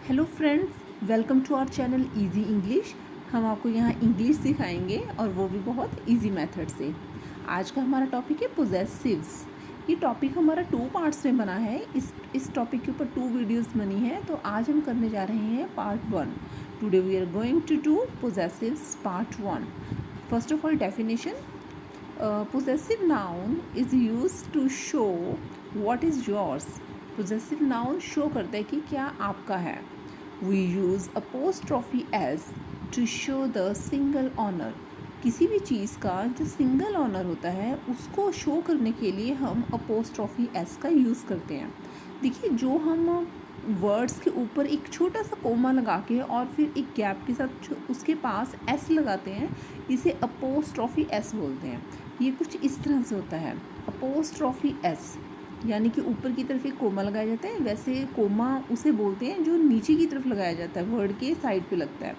Hello friends, welcome to our channel easy English. हम आपको यहाँ इंग्लिश सिखाएंगे और वो भी बहुत इजी मेथड से। आज का हमारा टॉपिक है पोजेसिव्स। ये टॉपिक हमारा 2 पार्ट्स में बना है। इस टॉपिक के ऊपर 2 वीडियोस बनी है। तो आज हम करने जा रहे हैं part 1। Today we are going to do possessives part 1। First of all definition. Possessive noun is used to show what is yours. Possessive noun show करता है कि क्या आपका है। We use apostrophe s to show the single honor। किसी भी चीज़ का जो सिंगल ऑनर होता है उसको शो करने के लिए हम अपोस्ट्रॉफी एस का यूज़ करते हैं। देखिए, जो हम वर्ड्स के ऊपर एक छोटा सा कोमा लगा के और फिर एक गैप के साथ उसके पास एस लगाते हैं, इसे अपोस्ट्रॉफी एस बोलते हैं। ये कुछ इस तरह से होता है, अपोस्ट्रॉफी एस यानी कि ऊपर की तरफ एक कोमा लगाया जाता है। वैसे कोमा उसे बोलते हैं जो नीचे की तरफ लगाया जाता है, वर्ड के साइड पे लगता है।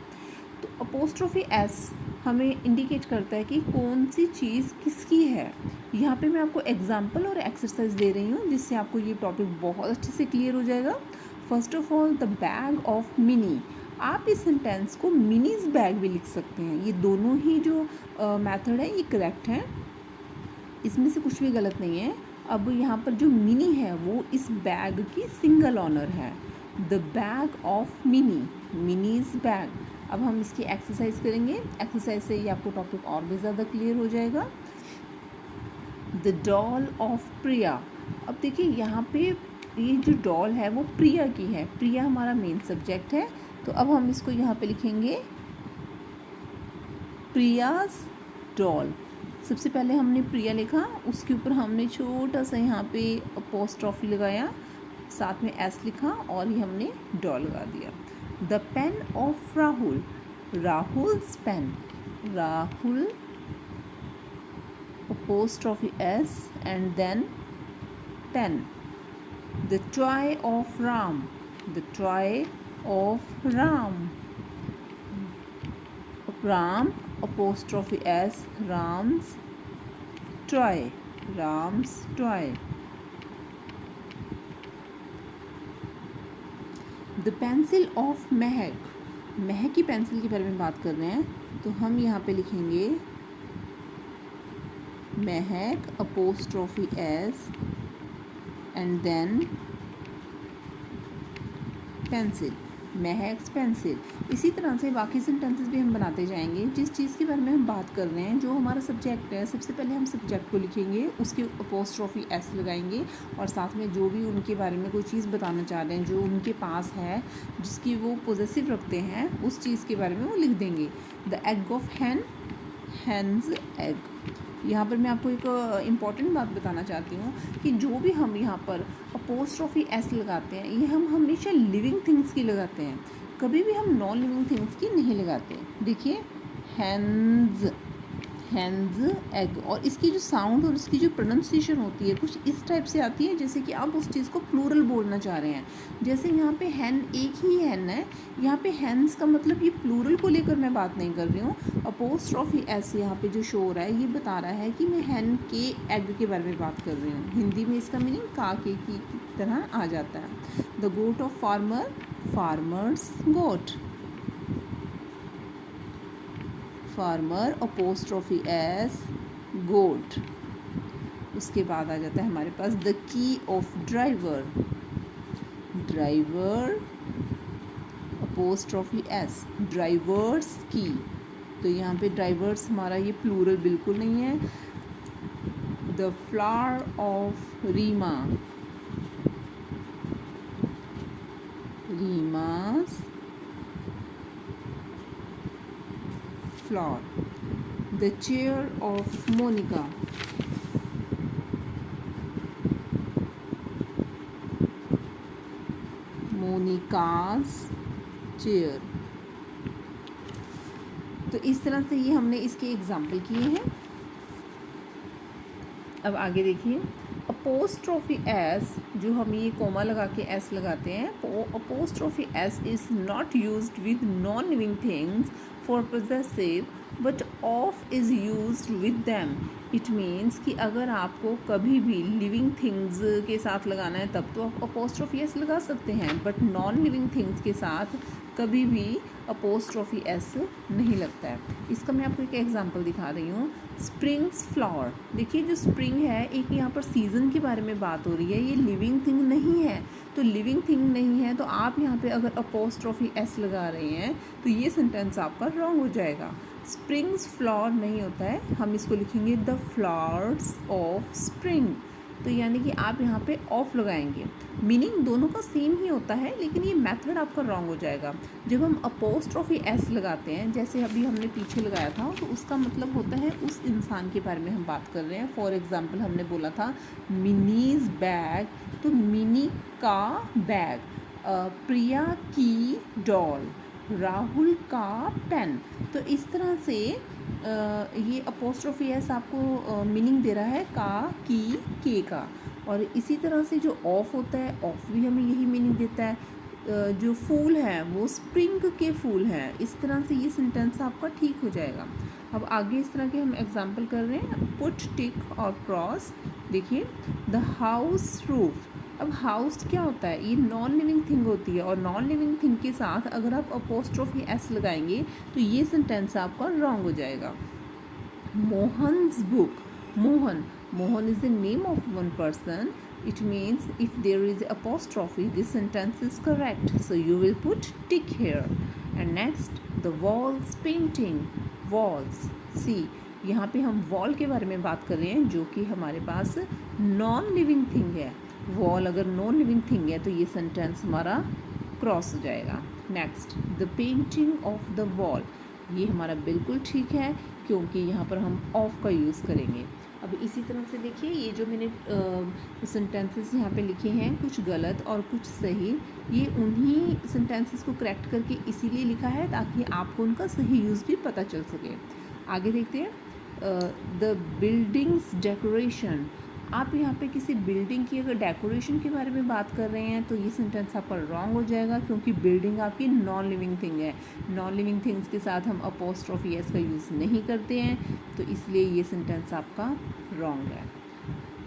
तो अपोस्ट्रोफी एस हमें इंडिकेट करता है कि कौन सी चीज़ किसकी है। यहाँ पे मैं आपको एग्जांपल और एक्सरसाइज दे रही हूँ जिससे आपको ये टॉपिक बहुत अच्छे से क्लियर हो जाएगा। First of all, the bag of mini. आप इस सेंटेंस को मिनीज बैग भी लिख सकते हैं। ये दोनों ही जो मेथड है ये करेक्ट है, इसमें से कुछ भी गलत नहीं है। अब यहाँ पर जो मिनी है वो इस बैग की सिंगल ऑनर है। The bag of mini, minis bag. अब हम इसकी एक्सरसाइज करेंगे। एक्सरसाइज से ये आपको टॉपिक और भी ज़्यादा क्लियर हो जाएगा। द डॉल ऑफ प्रिया। अब देखिए, यहाँ पे ये जो डॉल है वो प्रिया की है। प्रिया हमारा मेन सब्जेक्ट है। तो अब हम इसको यहाँ पे लिखेंगे प्रियाज डॉल। सबसे पहले हमने प्रिया लिखा, उसके ऊपर हमने छोटा सा यहाँ पे अपोस्ट्रॉफी लगाया, साथ में एस लिखा और ये हमने डॉल लगा दिया। The pen of Rahul, Rahul's pen, Rahul apostrophe S and then pen. The toy of Ram, the toy of Ram, Ram apostrophe s, Ram's toy, Ram's toy। The pencil of महक, महक की पेंसिल के बारे में बात कर रहे हैं। तो हम यहाँ पे लिखेंगे महक apostrophe s and then pencil, Mahak's pencil. इसी तरह से बाकी सेंटेंसेस भी हम बनाते जाएंगे। जिस चीज़ के बारे में हम बात कर रहे हैं, जो हमारा सब्जेक्ट है, सबसे पहले हम सब्जेक्ट को लिखेंगे, उसके अपोस्ट्रॉफी एस लगाएंगे और साथ में जो भी उनके बारे में कोई चीज़ बताना चाह रहे हैं, जो उनके पास है, जिसकी वो पॉजेसिव रखते हैं, उस चीज़ के बारे में वो लिख देंगे। The egg of hen, hen's egg. यहाँ पर मैं आपको एक इम्पॉर्टेंट बात बताना चाहती हूँ कि जो भी हम यहाँ पर अपोस्ट्रॉफी एस लगाते हैं, ये हम हमेशा लिविंग थिंग्स की लगाते हैं, कभी भी हम नॉन लिविंग थिंग्स की नहीं लगाते। देखिए, हैंड्स, हैंड्स एग, और इसकी जो साउंड और इसकी जो प्रोनाउंसिएशन होती है कुछ इस टाइप से आती है जैसे कि आप उस चीज़ को प्लूरल बोलना चाह रहे हैं। जैसे यहाँ पे हैन एक ही हैन है, यहाँ पे हैंस का मतलब ये प्लूरल को लेकर मैं बात नहीं कर रही हूँ। अपोस्ट्रॉफी एस यहाँ पे जो शो हो रहा है ये बता रहा है कि मैं हैन के एग के बारे में बात कर रही हूँ। हिंदी में इसका मीनिंग काके की तरह आ जाता है। The goat of farmer, farmer's goat, farmer apostrophe s goat. उसके बाद आ जाता है हमारे पास the key of driver, driver apostrophe s, driver's key. तो यहाँ पे ड्राइवर्स हमारा ये प्लूरल बिल्कुल नहीं है। The flower of Reema, Reema's flower। The chair of Monica, Monica's chair। तो इस तरह से ये हमने इसके एग्जाम्पल किए हैं। अब आगे देखिए, अपोस्ट्रोफी एस, जो हम ये कोमा लगा के एस लगाते हैं, apostrophe S is not used with non living things for possessive but of is used with them. It means कि अगर आपको कभी भी लिविंग थिंग्स के साथ लगाना है तब तो आप अपोस्ट्रोफी एस लगा सकते हैं, बट नॉन लिविंग थिंग्स के साथ कभी भी अपोस्ट्रोफी एस नहीं लगता है। इसका मैं आपको एक एग्जांपल दिखा रही हूँ। स्प्रिंग्स फ्लावर, देखिए जो स्प्रिंग है, एक यहाँ पर सीज़न के बारे में बात हो रही है, ये लिविंग थिंग नहीं है। तो लिविंग थिंग नहीं है तो आप यहाँ पे अगर अपोस्ट्रोफी एस लगा रहे हैं तो ये सेंटेंस आपका रॉन्ग हो जाएगा। स्प्रिंग्स फ्लावर नहीं होता है, हम इसको लिखेंगे द फ्लावर्स ऑफ स्प्रिंग। तो यानी कि आप यहाँ पे ऑफ लगाएंगे। मीनिंग दोनों का सेम ही होता है, लेकिन ये मेथड आपका रॉन्ग हो जाएगा। जब हम अपोस्ट्रोफी एस लगाते हैं, जैसे अभी हमने पीछे लगाया था, तो उसका मतलब होता है उस इंसान के बारे में हम बात कर रहे हैं। फॉर एग्जांपल हमने बोला था मिनीज बैग, तो मिनी का बैग, प्रिया की डॉल, राहुल का पेन। तो इस तरह से ये अपोस्ट्रोफी एस आपको मीनिंग दे रहा है का, की, के का। और इसी तरह से जो ऑफ होता है, ऑफ भी हमें यही मीनिंग देता है। जो फूल हैं वो स्प्रिंग के फूल हैं। इस तरह से ये सेंटेंस आपका ठीक हो जाएगा। अब आगे इस तरह के हम एग्जांपल कर रहे हैं, पुट, टिक और क्रॉस। देखिए द हाउस रूफ। अब हाउस क्या होता है, ये नॉन लिविंग थिंग होती है, और नॉन लिविंग थिंग के साथ अगर आप अपोस्ट्रोफी एस लगाएंगे तो ये सेंटेंस आपका रॉन्ग हो जाएगा। Mohan's book, Mohan, Mohan is the name of one person. It means if there is apostrophe, this sentence is correct. So you will put tick here. And next, the walls painting. Walls. See, यहाँ पे हम wall के बारे में बात कर रहे हैं, जो कि हमारे पास नॉन लिविंग थिंग है। वॉल अगर नॉन लिविंग थिंग है तो ये सेंटेंस हमारा क्रॉस हो जाएगा। Next, the painting of the wall, ये हमारा बिल्कुल ठीक है क्योंकि यहाँ पर हम ऑफ का यूज़ करेंगे। अब इसी तरह से देखिए ये जो मैंने सेंटेंसेस यहाँ पे लिखे हैं, कुछ गलत और कुछ सही, ये उन्हीं सेंटेंसेस को करेक्ट करके इसीलिए लिखा है ताकि आपको उनका सही यूज़ भी पता चल सके। आगे देखते हैं, द बिल्डिंग्स डेकोरेशन। आप यहाँ पे किसी बिल्डिंग की अगर डेकोरेशन के बारे में बात कर रहे हैं तो ये सेंटेंस आपका रॉन्ग हो जाएगा, क्योंकि बिल्डिंग आपकी नॉन लिविंग थिंग है। नॉन लिविंग थिंग्स के साथ हम अपोस्ट्रोफी एस का यूज़ नहीं करते हैं, तो इसलिए ये सेंटेंस आपका रॉन्ग है।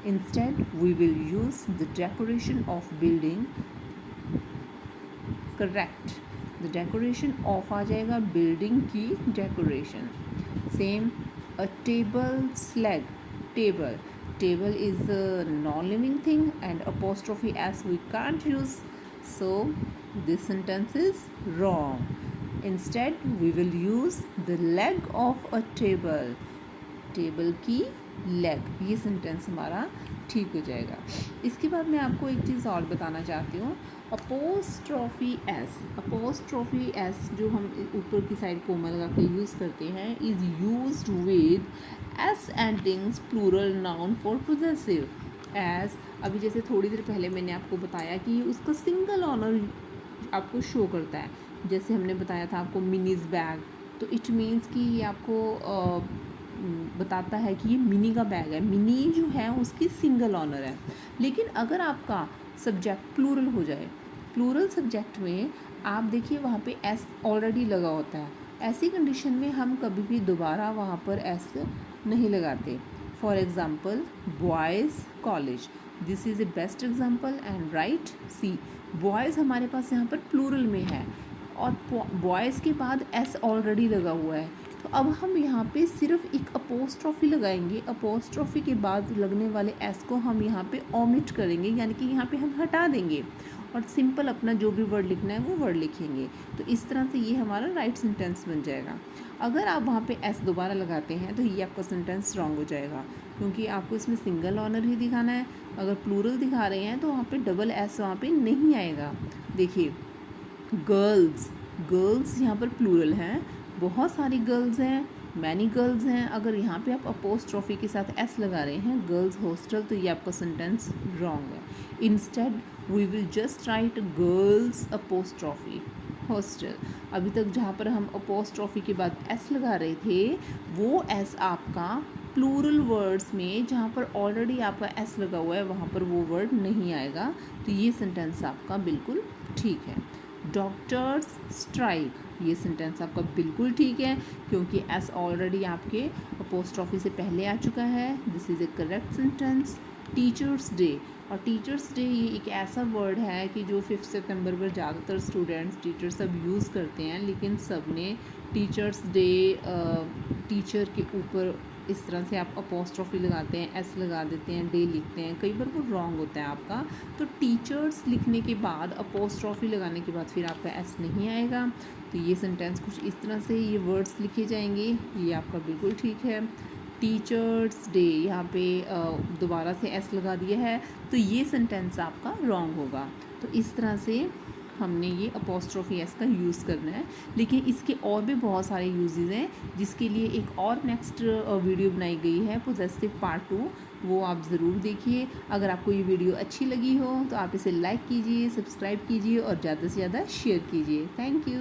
Instead we will use the decoration of building, correct. The decoration of आ जाएगा बिल्डिंग की डेकोरेशन। सेम, अ टेबल स्लैग, table, table is a non-living thing and apostrophe s we can't use, so this sentence is wrong. Instead we will use the leg of a table, table की leg, ये sentence हमारा ठीक हो जाएगा। इसके बाद मैं आपको एक चीज़ और बताना चाहती हूँ, अपोस्ट्रोफी एस। अपोस्ट्रोफी एस जो हम ऊपर की साइड कोमा लगा के यूज़ करते हैं, is used with S endings plural noun for possessive. S, अभी जैसे थोड़ी देर पहले मैंने आपको बताया कि उसका सिंगल ऑनर आपको शो करता है। जैसे हमने बताया था आपको मिनीज बैग, तो इट मीन्स कि ये आपको बताता है कि ये मिनी का बैग है। मिनी जो है उसकी सिंगल ऑनर है। लेकिन अगर आपका सब्जेक्ट प्लूरल हो जाए, प्लूरल सब्जेक्ट में आप देखिए वहाँ पे एस ऑलरेडी लगा होता है, ऐसी कंडीशन में हम कभी भी दोबारा वहाँ पर एस नहीं लगाते। For example boys college, this is a best example and right. See, boys हमारे पास यहाँ पर प्लूरल में है और बॉयज़ के बाद एस ऑलरेडी लगा हुआ है, तो अब हम यहाँ पे सिर्फ एक अपोस्ट्रोफी लगाएंगे। अपोस्ट्रोफी के बाद लगने वाले एस को हम यहाँ पे ओमिट करेंगे, यानी कि यहाँ पे हम हटा देंगे और सिंपल अपना जो भी वर्ड लिखना है वो वर्ड लिखेंगे। तो इस तरह से ये हमारा राइट सेंटेंस बन जाएगा। अगर आप वहाँ पे एस दोबारा लगाते हैं तो ये आपका सेंटेंस रॉन्ग हो जाएगा, क्योंकि आपको इसमें सिंगल ऑनर ही दिखाना है। अगर प्लूरल दिखा रहे हैं तो वहाँ पे डबल एस वहाँ पे नहीं आएगा। देखिए गर्ल्स, गर्ल्स यहाँ पर प्लूरल हैं, बहुत सारी गर्ल्स हैं, मैनी गर्ल्स हैं। अगर यहाँ पे आप अपोस्ट्रोफी के साथ एस लगा रहे हैं, गर्ल्स हॉस्टल, तो ये आपका सेंटेंस रॉन्ग है। Instead we will just write girls apostrophe hostel. अभी तक जहाँ पर हम अपोस्ट्रोफी के बाद एस लगा रहे थे वो एस आपका प्लूरल वर्ड्स में जहाँ पर ऑलरेडी आपका एस लगा हुआ है वहाँ पर वो वर्ड नहीं आएगा। तो ये सेंटेंस आपका बिल्कुल ठीक है। डॉक्टर्स स्ट्राइक, ये सेंटेंस आपका बिल्कुल ठीक है क्योंकि एस ऑलरेडी आपके अपोस्ट्रॉफी से पहले आ चुका है। This is A correct sentence. Teachers day, और टीचर्स डे ये एक ऐसा वर्ड है कि जो 5 सितंबर पर ज़्यादातर स्टूडेंट्स टीचर्स सब यूज़ करते हैं, लेकिन सब ने टीचर्स डे टीचर के ऊपर इस तरह से आप अपोस्ट्रॉफी लगाते हैं, एस लगा देते हैं, डे लिखते हैं, कई बार वो रॉन्ग होता है आपका। तो टीचर्स लिखने के बाद अपोस्ट्रॉफी लगाने के बाद फिर आपका एस नहीं आएगा। तो ये सेंटेंस कुछ इस तरह से ये वर्ड्स लिखे जाएंगे, ये आपका बिल्कुल ठीक है। टीचर्स डे, यहाँ पे दोबारा से एस लगा दिया है, तो ये सेंटेंस आपका रॉन्ग होगा। तो इस तरह से हमने ये अपोस्ट्रोफी एस का यूज़ करना है। लेकिन इसके और भी बहुत सारे यूजेस हैं जिसके लिए एक और नेक्स्ट वीडियो बनाई गई है, पोजेसिव पार्ट 2, वो आप ज़रूर देखिए। अगर आपको ये वीडियो अच्छी लगी हो तो आप इसे लाइक कीजिए, सब्सक्राइब कीजिए और ज़्यादा से ज़्यादा शेयर कीजिए। Thank you.